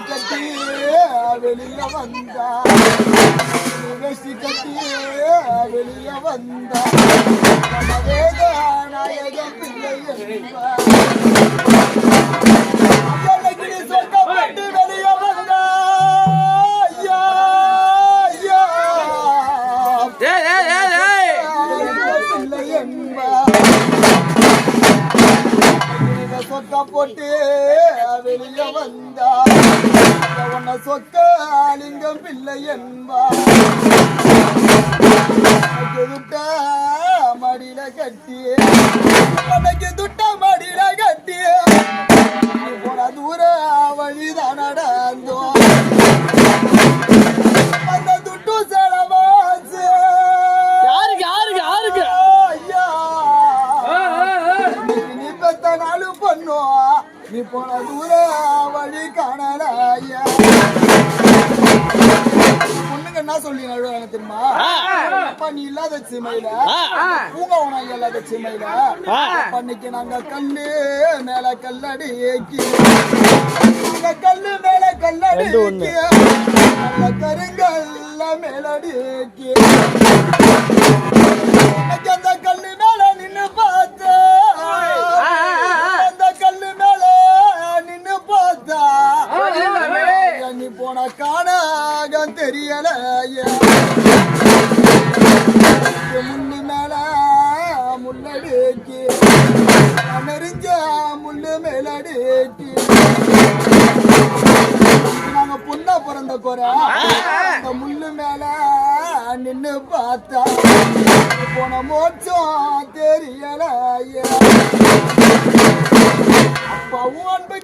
கட்டி வெளிய வந்தா கட்டி வெளிய வந்தா நாயகம் பிள்ளை சொக்கப்பட்டு வெளிய வந்தா பிள்ளை என்பா சொக்க போட்டு வெளிய வந்தா உன்னை சொக்க லிங்கம் பிள்ளை என்பா துட்ட மடியில கட்டி உனக்கு துட்ட மடியில கட்டி போன தூர வழிதான் நடந்தோ அந்த துட்டு செலவாச்சு நீ பெத்த நாலு பொண்ணோ நீ போன தூர வழி காணலையா பொண்ணுங்க என்ன சொல்லி நடுவாங்க தெரியுமா? அப்பா நீ இல்லாத சிமையில பூங்க உனக்கு இல்லாத சிமையில பண்ணிக்கு நாங்க கல்லு மேல கல்லடி ஏக்கி கல்லு மேல கல்லடி ஏக்கி கருங்கல்ல மேலடி ஏக்கி அந்த கல்லு மேல நின்னு பார்த்த அந்த கல்லு மேல நின்னு பார்த்தா நீ போன காணாக தெரியல முள்ளு மேல முள்ளடிக்கு நெறிஞ்ச முள்ளு மேலடிக்கு நாங்க பொண்ணா பிறந்த குறை அந்த முள்ளு மேல நின்னு பார்த்தா போன மோட்சம் தெரியல அப்பாவும் அன்பு